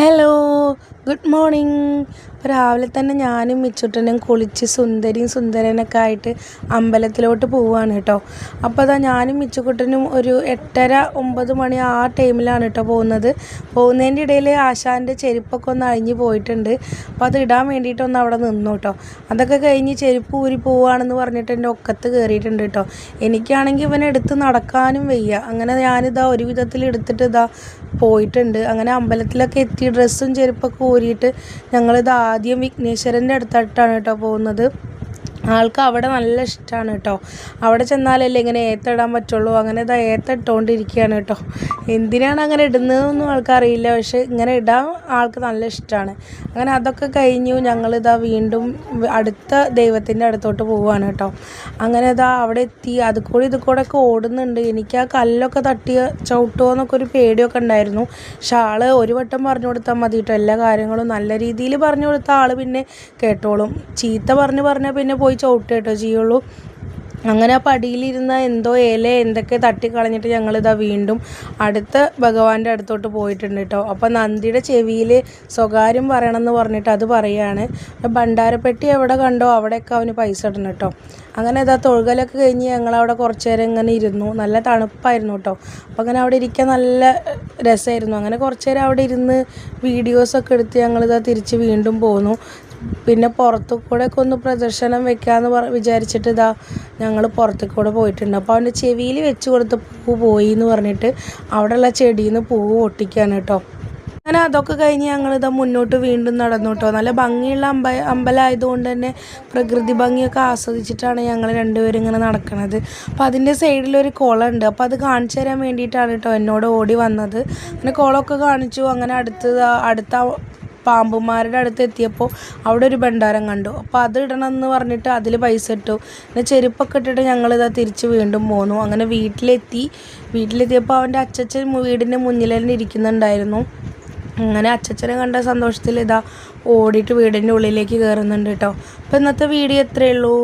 Hello, good morning. ഇപ്പോൾ രാവിലെ തന്നെ ഞാനും മിച്ചുട്ടനും കുളിച്ച് സുന്ദരിയും സുന്ദരനൊക്കെ ആയിട്ട് അമ്പലത്തിലോട്ട് പോവുകയാണ് കേട്ടോ. അപ്പോൾ അതാ ഞാനും മിച്ചുക്കുട്ടനും ഒരു 8:30-9 മണി ആ ടൈമിലാണ് കേട്ടോ പോകുന്നതിൻ്റെ ഇടയിൽ ആശാൻ്റെ ചെരുപ്പൊക്കെ ഒന്ന് അഴിഞ്ഞ് പോയിട്ടുണ്ട്. അപ്പോൾ അത് ഇടാൻ വേണ്ടിയിട്ടൊന്ന് അവിടെ നിന്നു കേട്ടോ. അതൊക്കെ കഴിഞ്ഞ് ചെരുപ്പ് ഊരി പോവുകയാണെന്ന് പറഞ്ഞിട്ട് എൻ്റെ ഒക്കത്ത് കയറിയിട്ടുണ്ട് കേട്ടോ. എനിക്കാണെങ്കിൽ ഇവനെടുത്ത് നടക്കാനും വയ്യ. അങ്ങനെ ഞാനിതാ ഒരു വിധത്തിൽ എടുത്തിട്ട് ഇതാ പോയിട്ടുണ്ട്. അങ്ങനെ അമ്പലത്തിലൊക്കെ എത്തി ഡ്രസ്സും ചെരുപ്പൊക്കെ ഊരിയിട്ട് ഞങ്ങളിത് ആദ്യം വിഘ്നേശ്വരൻ്റെ അടുത്തായിട്ടാണ് കേട്ടോ പോകുന്നത്. ആൾക്ക് അവിടെ നല്ല ഇഷ്ടമാണ് കേട്ടോ. അവിടെ ചെന്നാലല്ലേ ഇങ്ങനെ ഏത്തിടാൻ പറ്റുള്ളൂ. അങ്ങനെ ഇതാ ഏത്തിട്ടുകൊണ്ടിരിക്കുകയാണ് കേട്ടോ. എന്തിനാണ് അങ്ങനെ ഇടുന്നതെന്നൊന്നും ആൾക്കറിയില്ല, പക്ഷേ ഇങ്ങനെ ഇടാൻ ആൾക്ക് നല്ല ഇഷ്ടമാണ്. അങ്ങനെ അതൊക്കെ കഴിഞ്ഞു ഞങ്ങളിതാ വീണ്ടും അടുത്ത ദൈവത്തിൻ്റെ അടുത്തോട്ട് പോവുകയാണ് കേട്ടോ. അങ്ങനെ ഇതാ അവിടെ എത്തി. ഇത് കൂടെ ഒക്കെ ഓടുന്നുണ്ട്. എനിക്ക് ആ കല്ലൊക്കെ തട്ടിയ ചവിട്ടുമോ എന്നൊക്കെ ഒരു പേടിയൊക്കെ ഉണ്ടായിരുന്നു. പക്ഷെ ആള് ഒരു വട്ടം പറഞ്ഞു കൊടുത്താൽ മതി കേട്ടോ. എല്ലാ കാര്യങ്ങളും നല്ല രീതിയിൽ പറഞ്ഞു കൊടുത്ത ആൾ പിന്നെ കേട്ടോളും. ചീത്ത പറഞ്ഞാൽ പിന്നെ പോയി ചവിട്ട് കേട്ടോ ചെയ്യുള്ളൂ. അങ്ങനെ ആ പടിയിലിരുന്ന എന്തോ എന്തൊക്കെ തട്ടിക്കളഞ്ഞിട്ട് ഞങ്ങളിതാ വീണ്ടും അടുത്ത ഭഗവാന്റെ അടുത്തോട്ട് പോയിട്ടുണ്ട് കേട്ടോ. അപ്പോൾ നന്ദിയുടെ ചെവിയിൽ സ്വകാര്യം പറയണമെന്ന് പറഞ്ഞിട്ട് അത് പറയുകയാണ്. ഭണ്ഡാരപ്പെട്ടി എവിടെ കണ്ടോ അവിടെയൊക്കെ അവന് പൈസ ഇടണം കേട്ടോ. അങ്ങനെ ഇതാ തൊഴുകലൊക്കെ കഴിഞ്ഞ് ഞങ്ങളവിടെ കുറച്ച് നേരം ഇങ്ങനെ ഇരുന്നു. നല്ല തണുപ്പായിരുന്നു കേട്ടോ. അപ്പോൾ അങ്ങനെ അവിടെ ഇരിക്കാൻ നല്ല രസമായിരുന്നു. അങ്ങനെ കുറച്ച് നേരം അവിടെ ഇരുന്ന് വീഡിയോസൊക്കെ എടുത്ത് ഞങ്ങളിതാ തിരിച്ച് വീണ്ടും പോന്നു. പിന്നെ പുറത്തു കൂടെ ഒക്കെ ഒന്ന് പ്രദർശനം വെക്കാമെന്ന് വിചാരിച്ചിട്ട് ഇതാ ഞങ്ങൾ പുറത്തു കൂടെ പോയിട്ടുണ്ട്. അപ്പോൾ അവൻ്റെ ചെവിയിൽ വെച്ച് കൊടുത്ത പൂ പോയി എന്ന് പറഞ്ഞിട്ട് അവിടെയുള്ള ചെടിയിൽ നിന്ന് പൂവ് പൊട്ടിക്കുകയാണ് കേട്ടോ. അങ്ങനെ അതൊക്കെ കഴിഞ്ഞ് ഞങ്ങളിതാ മുന്നോട്ട് വീണ്ടും നടന്നു കേട്ടോ. നല്ല ഭംഗിയുള്ള അമ്പലമായതുകൊണ്ട് തന്നെ പ്രകൃതി ഭംഗിയൊക്കെ ആസ്വദിച്ചിട്ടാണ് ഞങ്ങൾ രണ്ടുപേരും ഇങ്ങനെ നടക്കുന്നത്. അപ്പോൾ അതിൻ്റെ സൈഡിലൊരു കുളമുണ്ട്. അപ്പോൾ അത് കാണിച്ചു തരാൻ വേണ്ടിയിട്ടാണ് കേട്ടോ എന്നോട് ഓടി വന്നത്. അങ്ങനെ കുളമൊക്കെ കാണിച്ചു. അങ്ങനെ അടുത്ത പാമ്പുമാരുടെ അടുത്ത് എത്തിയപ്പോൾ അവിടെ ഒരു ഭണ്ഡാരം കണ്ടു. അപ്പോൾ അത് ഇടണമെന്ന് പറഞ്ഞിട്ട് അതിൽ പൈസ ഇട്ടു. പിന്നെ ചെരുപ്പൊക്കെ ഇട്ടിട്ട് ഞങ്ങളിതാ തിരിച്ച് വീണ്ടും പോന്നു. അങ്ങനെ വീട്ടിലെത്തിയപ്പോൾ അവൻ്റെ അച്ചച്ചൻ വീടിൻ്റെ മുന്നിൽ തന്നെ ഇരിക്കുന്നുണ്ടായിരുന്നു. അങ്ങനെ അച്ചച്ചനെ കണ്ട സന്തോഷത്തിൽ ഇതാ ഓടിയിട്ട് വീടിൻ്റെ ഉള്ളിലേക്ക് കയറുന്നുണ്ട് കേട്ടോ. അപ്പോൾ ഇന്നത്തെ വീഡിയോ ഇത്രയേ ഉള്ളൂ.